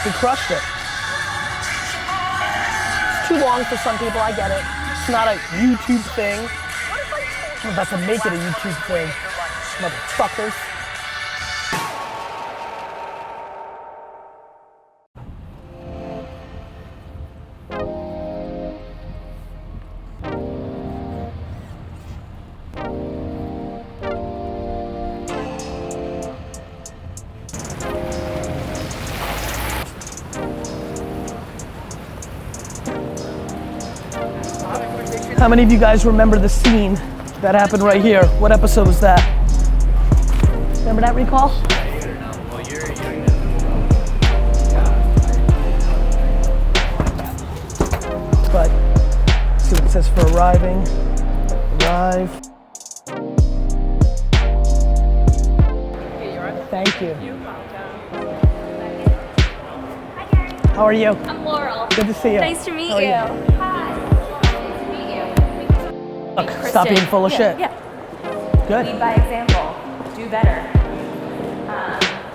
He crushed it. It's too long for some people, I get it. It's not a YouTube thing. I'm about to make it a YouTube thing, motherfuckers. How many of you guys remember the scene that happened right here? What episode was that? Remember that, recall? But, see what it says for arriving. Arrive. Thank you. How are you? I'm Laurel. Good to see you. Nice to meet you. Hi. Look, stop being full of shit. Yeah. Good. Lead by example. Do better.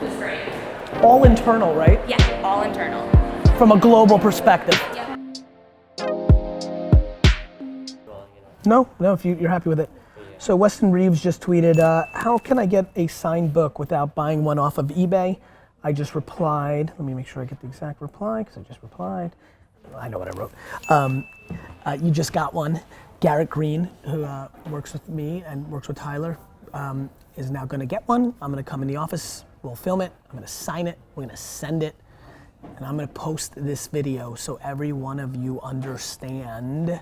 It's great. All internal, right? Yeah, all internal. From a global perspective. Yeah. No, if you're happy with it. So Weston Reeves just tweeted, how can I get a signed book without buying one off of eBay? I just replied, let me make sure I get the exact reply, because I just replied. I know what I wrote. You just got one. Garrett Green, who works with me and works with Tyler, is now gonna get one. I'm gonna come in the office, we'll film it, I'm gonna sign it, we're gonna send it, and I'm gonna post this video so every one of you understand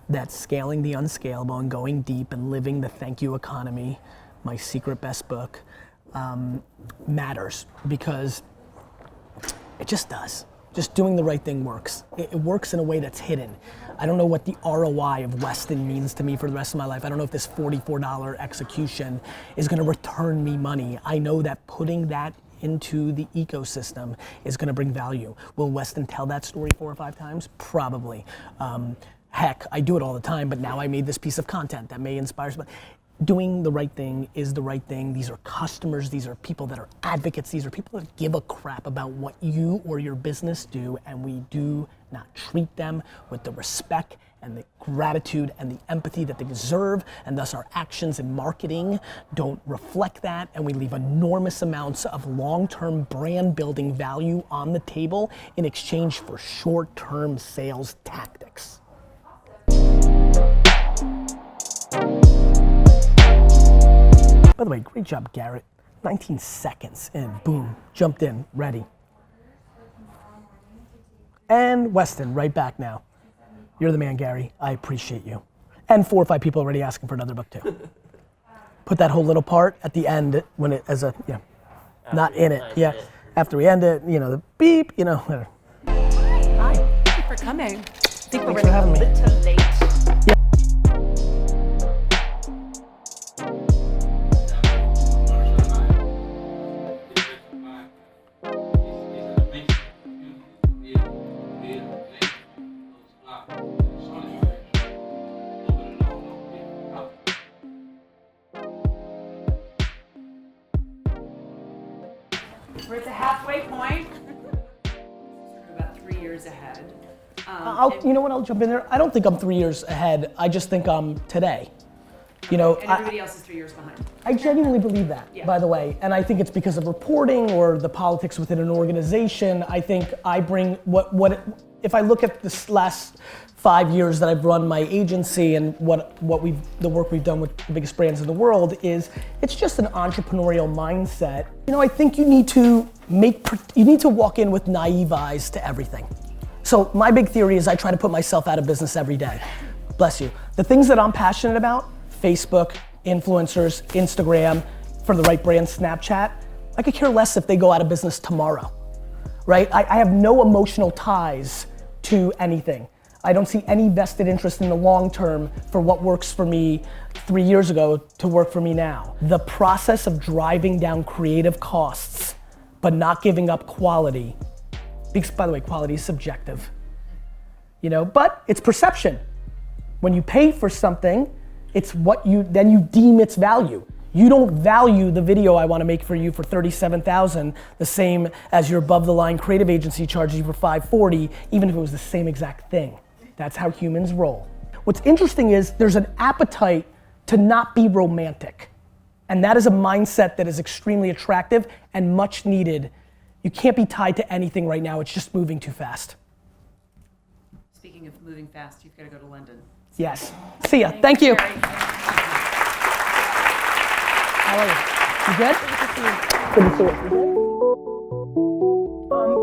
that scaling the unscalable and going deep and living the thank you economy, my secret best book, matters, because it just does. Just doing the right thing works. It works in a way that's hidden. I don't know what the ROI of Weston means to me for the rest of my life. I don't know if this $44 execution is gonna return me money. I know that putting that into the ecosystem is gonna bring value. Will Weston tell that story 4 or 5 times? Probably. Heck, I do it all the time, but now I made this piece of content that may inspire somebody. Doing the right thing is the right thing. These are customers, these are people that are advocates, these are people that give a crap about what you or your business do, and we do not treat them with the respect and the gratitude and the empathy that they deserve, and thus our actions in marketing don't reflect that, and we leave enormous amounts of long-term brand building value on the table in exchange for short-term sales tactics. By the way, great job, Garrett. 19 seconds in, boom, jumped in, ready. And Weston, right back now. You're the man, Gary. I appreciate you. And 4 or 5 people already asking for another book too. Put that whole little part at the end when it, as a, yeah, not in it, yeah. After we end it, you know, the beep, you know, whatever. Hi. Thank you for coming. I think Thanks for having me. A little late. Yeah. We're at the halfway point. About 3 years ahead. You know what, I'll jump in there. I don't think I'm 3 years ahead. I just think I'm today. You know, and everybody else is 3 years behind. I genuinely believe that, Yeah. by the way. And I think it's because of reporting or the politics within an organization. I think I bring if I look at this last 5 years that I've run my agency and the work we've done with the biggest brands in the world is, it's just an entrepreneurial mindset. You know, I think you need to walk in with naive eyes to everything. So my big theory is I try to put myself out of business every day. Bless you. The things that I'm passionate about, Facebook, influencers, Instagram, for the right brand, Snapchat, I could care less if they go out of business tomorrow, right? I have no emotional ties to anything. I don't see any vested interest in the long term for what works for me 3 years ago to work for me now. The process of driving down creative costs but not giving up quality Because, by the way, quality is subjective. You know, but it's perception. When you pay for something, it's what then you deem its value. You don't value the video I want to make for you for $37,000 the same as your above the line creative agency charges you for $540, even if it was the same exact thing. That's how humans roll. What's interesting is there's an appetite to not be romantic. And that is a mindset that is extremely attractive and much needed. You can't be tied to anything right now, it's just moving too fast. Speaking of moving fast, you've got to go to London. Yes. See ya. Thank you. Gary. How are you? You good? Good to see you.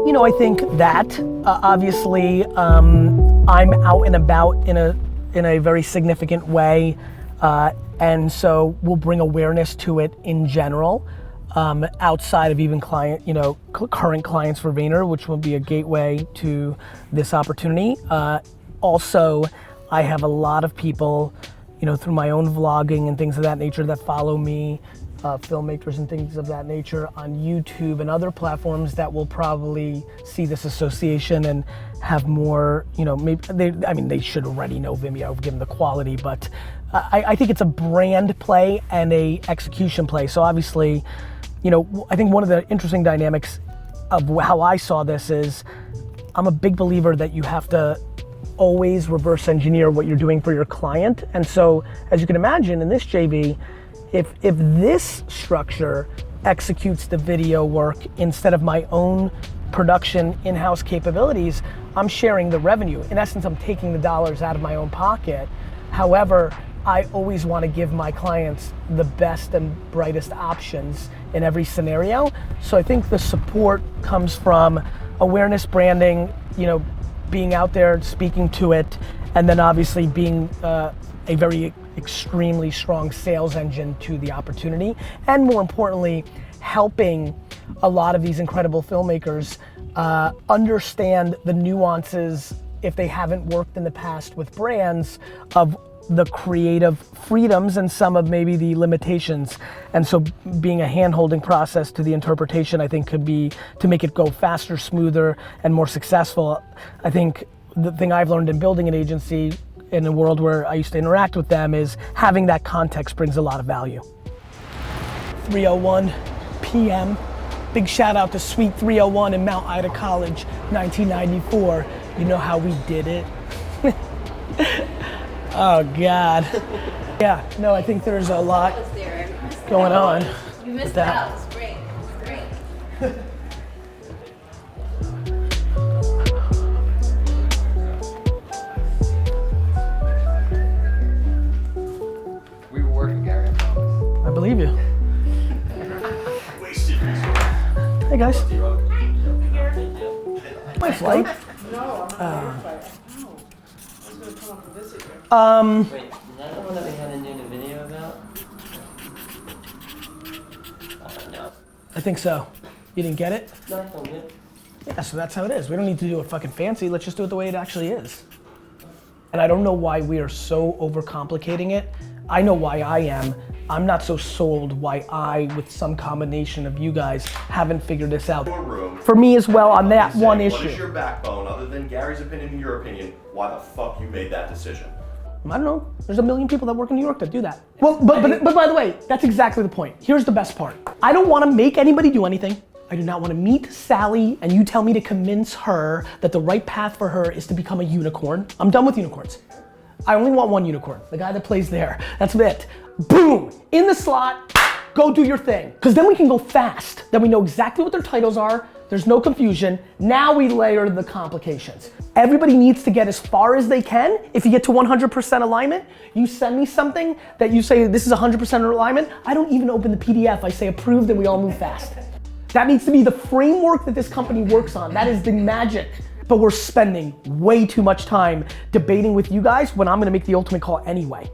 You know, I think that obviously I'm out and about in a very significant way, and so we'll bring awareness to it in general, outside of even current clients for Vayner, which will be a gateway to this opportunity. Also, I have a lot of people, you know, through my own vlogging and things of that nature that follow me, filmmakers and things of that nature on YouTube and other platforms that will probably see this association and have more, you know, maybe they should already know Vimeo given the quality, but I think it's a brand play and a execution play. So obviously, you know, I think one of the interesting dynamics of how I saw this is I'm a big believer that you have to always reverse engineer what you're doing for your client. And so, as you can imagine in this JV, if this structure executes the video work instead of my own production in-house capabilities, I'm sharing the revenue. In essence, I'm taking the dollars out of my own pocket. However, I always want to give my clients the best and brightest options in every scenario. So I think the support comes from awareness, branding, you know, being out there, speaking to it, and then obviously being a very extremely strong sales engine to the opportunity, and more importantly, helping a lot of these incredible filmmakers understand the nuances, if they haven't worked in the past with brands, of the creative freedoms and some of maybe the limitations. And so being a hand-holding process to the interpretation, I think could be to make it go faster, smoother, and more successful. I think the thing I've learned in building an agency in a world where I used to interact with them is having that context brings a lot of value. 3:01 p.m. Big shout out to Suite 301 in Mount Ida College, 1994. You know how we did it? Oh God. Yeah, no, I think there's a lot going on. You missed that. out. It's great. It's great. We were working, Gary, I promise. I believe you. Wasted resource. Hey guys. Hi. My flight. No, I'm not on fire. No. I was gonna come up and visit you. Wait, is that the one that we haven't done a video about? No. I think so. You didn't get it? No, I filmed it. Yeah, so that's how it is. We don't need to do it fucking fancy. Let's just do it the way it actually is. And I don't know why we are so overcomplicating it. I know why I am. I'm not so sold why I, with some combination of you guys, haven't figured this out. For me as well on that one issue. What is your backbone, other than Gary's opinion and your opinion, why the fuck you made that decision? I don't know. There's a million people that work in New York that do that. Well, but by the way, that's exactly the point. Here's the best part. I don't want to make anybody do anything. I do not want to meet Sally and you tell me to convince her that the right path for her is to become a unicorn. I'm done with unicorns. I only want one unicorn, the guy that plays there. That's it. Boom, in the slot, go do your thing. Because then we can go fast. Then we know exactly what their titles are. There's no confusion. Now we layer the complications. Everybody needs to get as far as they can. If you get to 100% alignment, you send me something that you say this is 100% alignment. I don't even open the PDF. I say approved and we all move fast. That needs to be the framework that this company works on. That is the magic. But we're spending way too much time debating with you guys when I'm gonna make the ultimate call anyway.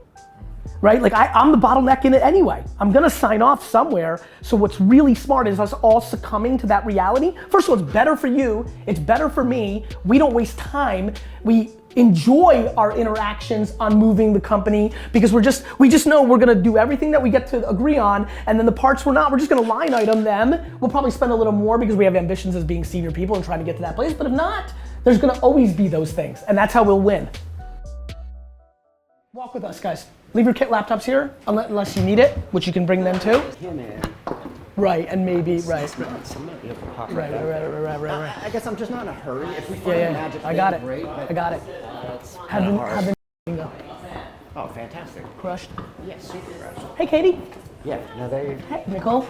Right? Like I'm the bottleneck in it anyway. I'm gonna sign off somewhere. So what's really smart is us all succumbing to that reality. First of all, it's better for you, it's better for me. We don't waste time. We enjoy our interactions on moving the company because we just know we're gonna do everything that we get to agree on, and then the parts we're just gonna line item them. We'll probably spend a little more because we have ambitions as being senior people and trying to get to that place, but if not, there's gonna always be those things, and that's how we'll win. Walk with us, guys. Leave your laptops here, unless you need it, which you can bring them too. Yeah, man. Right, and maybe, right. Somebody be able to pop Right. I guess I'm just not in a hurry. If we find a magic I got thing, it. great. But I got it. That's Have the go. Oh, fantastic. Crushed. Yeah, super fresh. Hey, Katie. Yeah, no, they. Hey, Nicole.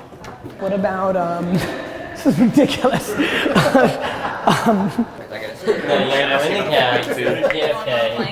What about, this is ridiculous.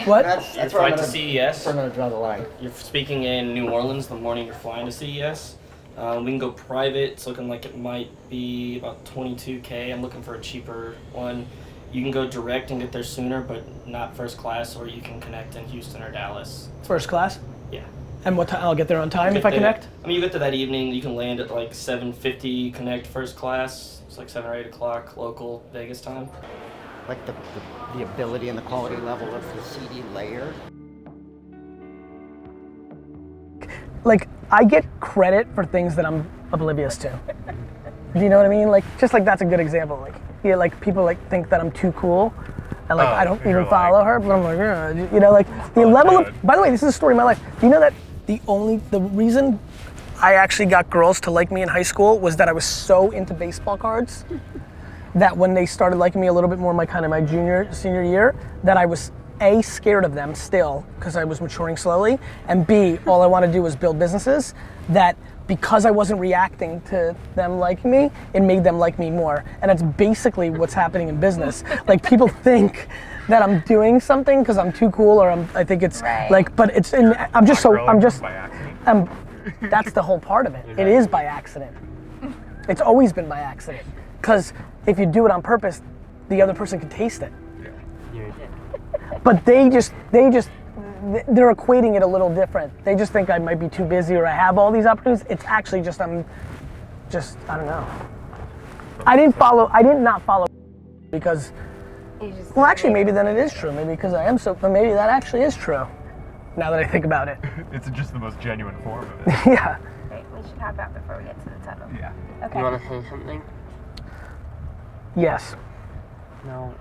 What? That's You're flying to CES. I'm gonna draw the line. You're speaking in New Orleans the morning you're flying to CES. We can go private. It's looking like it might be about $22K. I'm looking for a cheaper one. You can go direct and get there sooner, but not first class, or you can connect in Houston or Dallas. First class? Yeah. And what time? I'll get there on time if I connect? I mean, you get there that evening. You can land at like 7:50, connect first class. It's like 7 or 8 o'clock local Vegas time. Like the ability and the quality level of the CD layer. Like, I get credit for things that I'm oblivious to. Do you know what I mean? Like, just like that's a good example. Like, yeah, like people like think that I'm too cool, and like I don't even follow her, but I'm like, yeah, you know, like the level of. By the way, this is a story of my life. Do you know that the reason I actually got girls to like me in high school was that I was so into baseball cards that when they started liking me a little bit more my senior year, that I was A, scared of them still because I was maturing slowly, and B, all I wanted to do was build businesses that because I wasn't reacting to them liking me, it made them like me more. And that's basically what's happening in business. Like people think that I'm doing something because I'm too cool or I think it's like, but it's, that's the whole part of it. It is by accident. It's always been by accident. Because if you do it on purpose, the other person can taste it. But they're equating it a little different. They just think I might be too busy or I have all these opportunities. It's actually just, I don't know. I did not follow because, well actually maybe then it is true. Maybe because I am so, but maybe that actually is true. Now that I think about it. It's just the most genuine form of it. Yeah. Wait, we should hop out before we get to the tunnel. Yeah. Okay. You want to say something? Yes. No.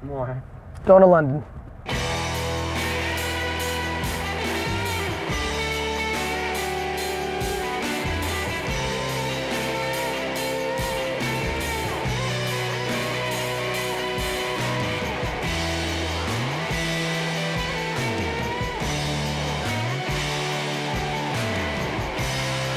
More. Going to London.